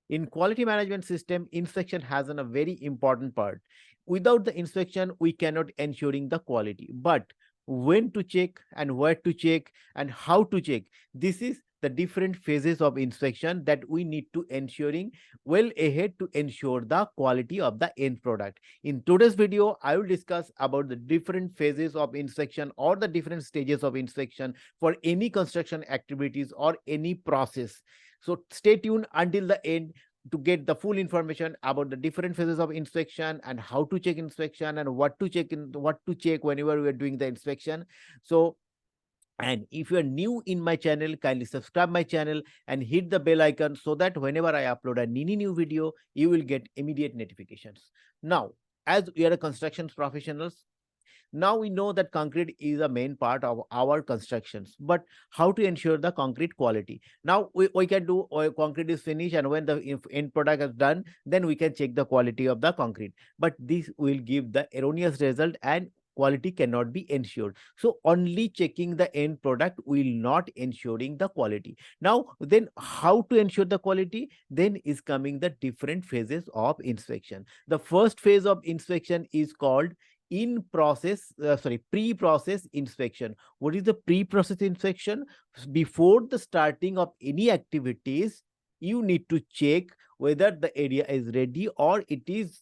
In quality management system, inspection has a very important part. Without the inspection, we cannot ensuring the quality. But when to check and where to check and how to check, this is the different phases of inspection that we need to ensuring well ahead to ensure the quality of the end product. In today's video, I will discuss about the different phases of inspection or the different stages of inspection for any construction activities or any process. So stay tuned until the end to get the full information about the different phases of inspection and how to check inspection and what to check whenever we are doing the inspection. So, and if you are new in my channel, kindly subscribe my channel and hit the bell icon so that whenever I upload a new video, you will get immediate notifications. Now, as we are a construction professionals, now we know that concrete is a main part of our constructions, but how to ensure the concrete quality? Now we can do concrete is finished, and when the end product is done, then we can check the quality of the concrete. But this will give the erroneous result and quality cannot be ensured. So only checking the end product will not ensuring the quality. Now then how to ensure the quality? Then is coming the different phases of inspection. The first phase of inspection is called pre-process inspection. What is the pre-process inspection? Before the starting of any activities, you need to check whether the area is ready or it is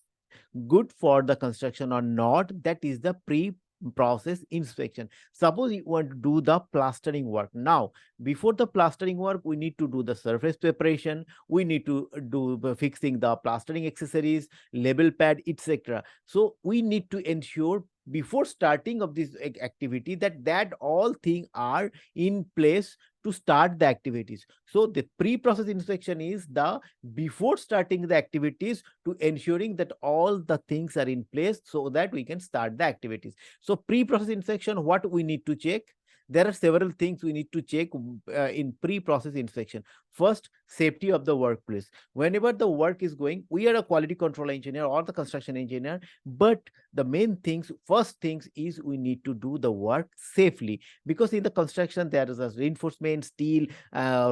good for the construction or not. That is the pre-process inspection. Suppose you want to do the plastering work. Now before the plastering work, we need to do the surface preparation, we need to do fixing the plastering accessories, label pad, etc. So we need to ensure before starting of this activity that all things are in place to start the activities. So the pre-process inspection is the before starting the activities to ensuring that all the things are in place so that we can start the activities. So pre-process inspection, what we need to check? There are several things we need to check in pre-process inspection. First, safety of the workplace. Whenever the work is going, we are a quality control engineer or the construction engineer, but the main things, first things is we need to do the work safely, because in the construction there is a reinforcement, steel,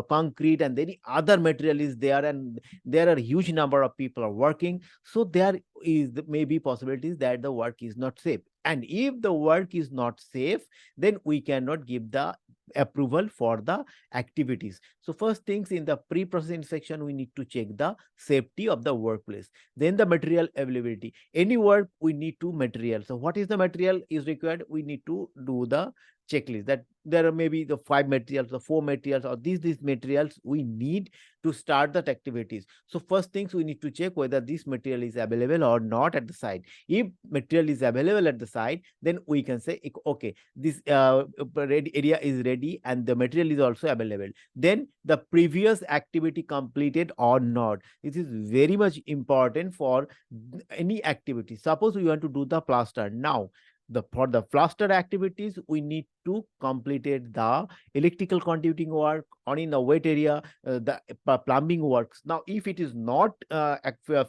concrete, and any other material is there, and there are huge number of people are working. So there is maybe possibilities that the work is not safe, and if the work is not safe, then we cannot give the approval for the activities. So first things in the pre-process inspection, we need to check the safety of the workplace. Then the material availability. Any work we need to material. So what is the material is required? We need to do the checklist that there are maybe the 5 materials or 4 materials or these materials we need to start that activities. So first things we need to check whether this material is available or not at the site. If material is available at the site, then we can say okay, this area is ready and the material is also available. Then the previous activity completed or not. This is very much important for any activity. Suppose we want to do the plaster. Now for the plaster activities, we need to completed the electrical conduiting work on in the wet area, the plumbing works. Now if it is not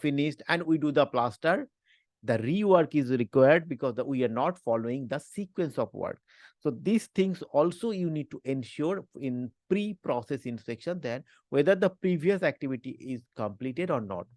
finished and we do the plaster, the rework is required because we are not following the sequence of work. So these things also you need to ensure in pre-process inspection, that whether the previous activity is completed or not.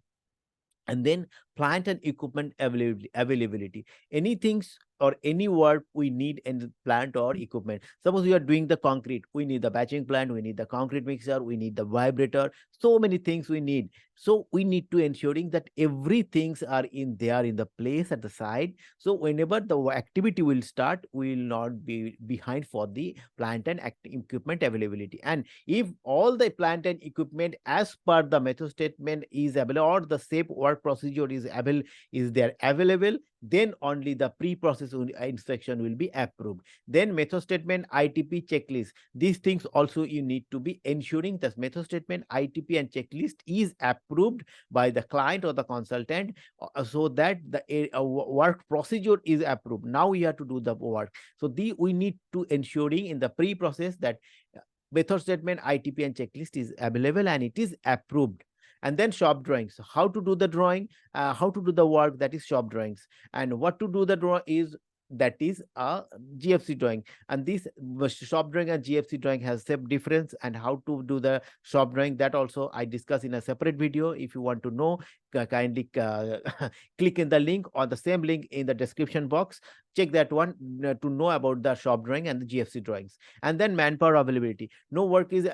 And then plant and equipment availability. Any things or any work we need in plant or equipment. Suppose we are doing the concrete, we need the batching plant, we need the concrete mixer, we need the vibrator, so many things we need. So we need to ensuring that everything's are in there in the place at the side. So whenever the activity will start, we will not be behind for the plant and equipment availability. And if all the plant and equipment as per the method statement is available or the safe work procedure is there available, then only the pre-process inspection will be approved. Then method statement, ITP, checklist. These things also you need to be ensuring that method statement, ITP and checklist is approved by the client or the consultant, so that the work procedure is approved. Now we have to do the work. So we need to ensuring in the pre-process that method statement, ITP and checklist is available and it is approved. And then shop drawings, how to do the drawing, how to do the work, that is shop drawings. And what to do the draw is that is a GFC drawing. And this shop drawing and GFC drawing has some difference, and how to do the shop drawing, that also I discuss in a separate video. If you want to know, kindly click in the link or the same link in the description box. Check that one to know about the shop drawing and the GFC drawings. And then manpower availability. No work is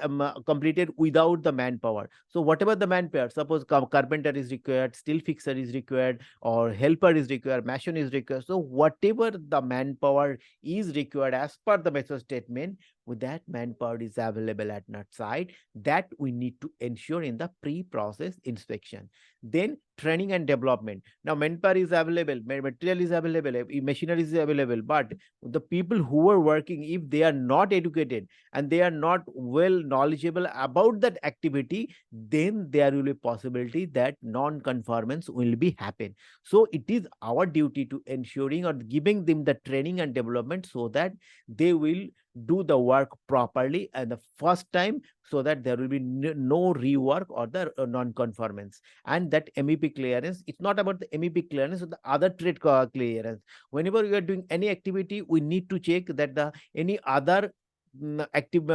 completed without the manpower. So whatever the manpower, suppose carpenter is required, steel fixer is required, or helper is required, mason is required. So whatever the manpower is required as per the method statement, with that manpower is available at that site, that we need to ensure in the pre-process inspection. Then training and development. Now manpower is available, material is available, machinery is available, but the people who are working, if they are not educated and they are not well knowledgeable about that activity, then there will be possibility that non-conformance will be happen. So it is our duty to ensuring or giving them the training and development so that they will do the work properly and the first time, so that there will be no rework or the non-conformance. And that MEP clearance, it's not about the MEP clearance or the other trade clearance. Whenever we are doing any activity, we need to check that the any other active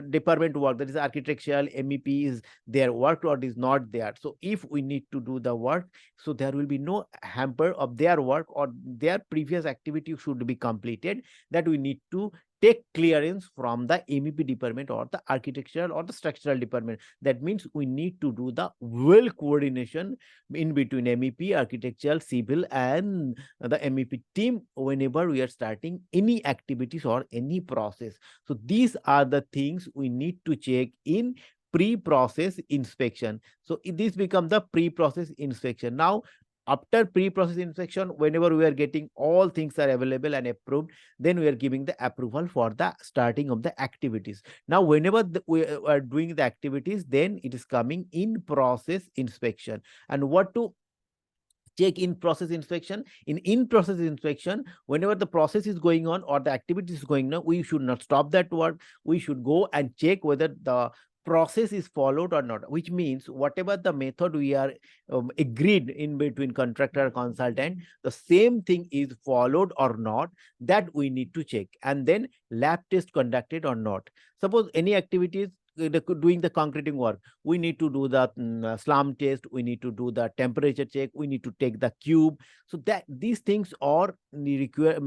department work, that is architectural MEP is their workload is not there. So if we need to do the work, so there will be no hamper of their work, or their previous activity should be completed, that we need to take clearance from the MEP department or the architectural or the structural department. That means we need to do the well coordination in between MEP, architectural, civil, and the MEP team whenever we are starting any activities or any process. So these are the things we need to check in pre-process inspection. So this becomes the pre-process inspection. Now, after pre-process inspection, whenever we are getting all things are available and approved, then we are giving the approval for the starting of the activities. Now, whenever we are doing the activities, then it is coming in process inspection. And what to check in process inspection? In process inspection, whenever the process is going on or the activity is going on, we should not stop that work. We should go and check whether the process is followed or not, which means whatever the method we are agreed in between contractor consultant, the same thing is followed or not, that we need to check. And then lab test conducted or not. Suppose any activities doing the concreting work, we need to do the slam test, we need to do the temperature check, we need to take the cube. So that these things are require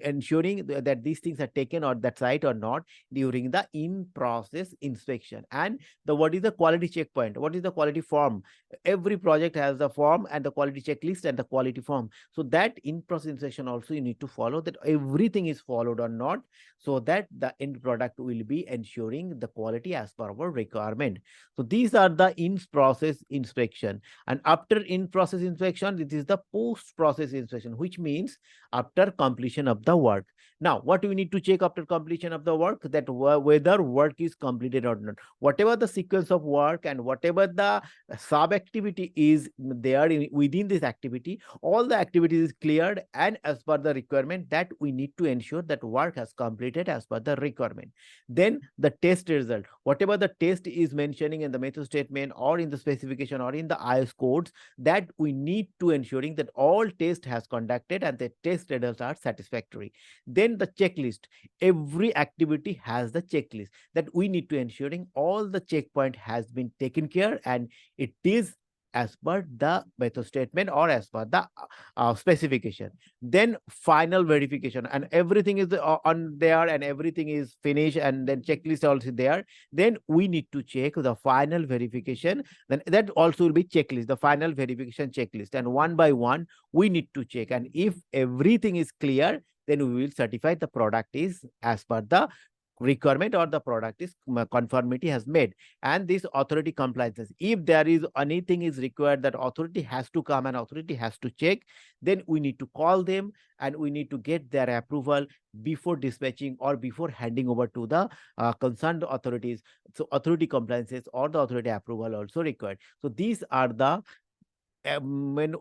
ensuring that these things are taken on that site or not during the in-process inspection. And the what is the quality checkpoint? What is the quality form? Every project has the form and the quality checklist and the quality form. So that in-process inspection also you need to follow that everything is followed or not, so that the end product will be ensuring the quality as per our requirement. So these are the in-process inspection. And after in-process inspection, it is the post-process inspection, which means after completion of the work. Now, what we need to check after completion of the work? That whether work is completed or not. Whatever the sequence of work and whatever the sub activity is there within this activity, all the activities is cleared and as per the requirement, that we need to ensure that work has completed as per the requirement. Then the test result, whatever the test is mentioning in the method statement or in the specification or in the IS codes, that we need to ensuring that all test has conducted and the test results are satisfactory. Then the checklist, every activity has the checklist, that we need to ensuring all the checkpoint has been taken care and it is as per the method statement or as per the specification. Then final verification, and everything is on there and everything is finished, and then checklist also there. Then we need to check the final verification. Then that also will be checklist, the final verification checklist, and one by one we need to check. And if everything is clear, then we will certify the product is as per the requirement or the product is conformity has made. And this authority compliances, if there is anything is required that authority has to come and authority has to check, then we need to call them and we need to get their approval before dispatching or before handing over to the concerned authorities. So authority compliances or the authority approval also required. So these are the main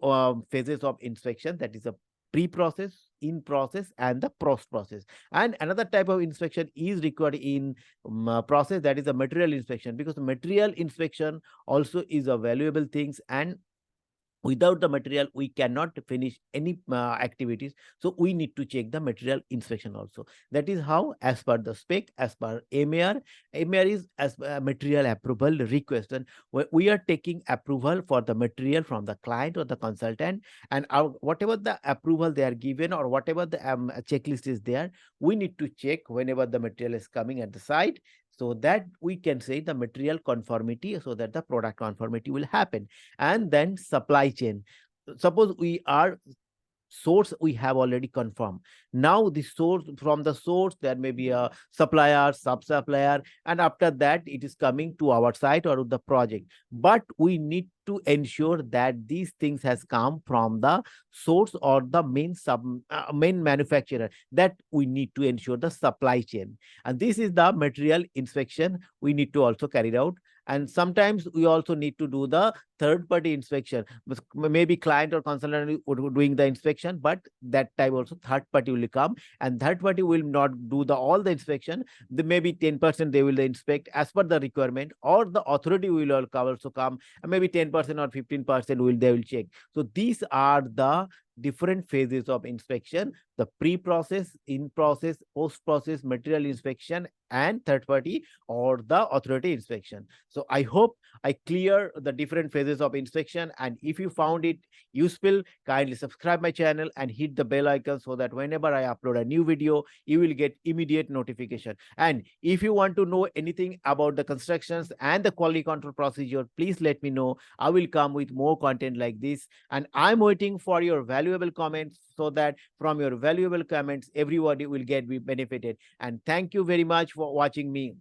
phases of inspection, that is a pre-process, in-process, and the post-process. And another type of inspection is required in process, that is a material inspection, because the material inspection also is a valuable things. And Without the material we cannot finish any activities, so we need to check the material inspection also. That is how, as per the spec, as per MAR is as material approval request, and we are taking approval for the material from the client or the consultant, and whatever the approval they are given or whatever the checklist is there, we need to check whenever the material is coming at the site, so that we can say the material conformity, so that the product conformity will happen. And then supply chain, suppose we are source we have already confirmed. Now the source, from the source there may be a supplier, sub supplier, and after that it is coming to our site or the project, but we need to ensure that these things has come from the source or the main manufacturer, that we need to ensure the supply chain. And this is the material inspection we need to also carry out. And sometimes we also need to do the third party inspection, maybe client or consultant doing the inspection, but that time also third party will come, and third party will not do the all the inspection. The maybe 10% they will inspect as per the requirement, or the authority will also come, and maybe 10% or 15% will they will check. So these are the different phases of inspection: the pre-process, in-process, post-process, material inspection, and third party or the authority inspection. So I hope I clear the different phases of inspection, and if you found it useful, kindly subscribe my channel and hit the bell icon, so that whenever I upload a new video, you will get immediate notification. And if you want to know anything about the constructions and the quality control procedure, please let me know. I will come with more content like this, and I'm waiting for your valuable comments, so that from your valuable comments everybody will get be benefited. And thank you very much for watching me.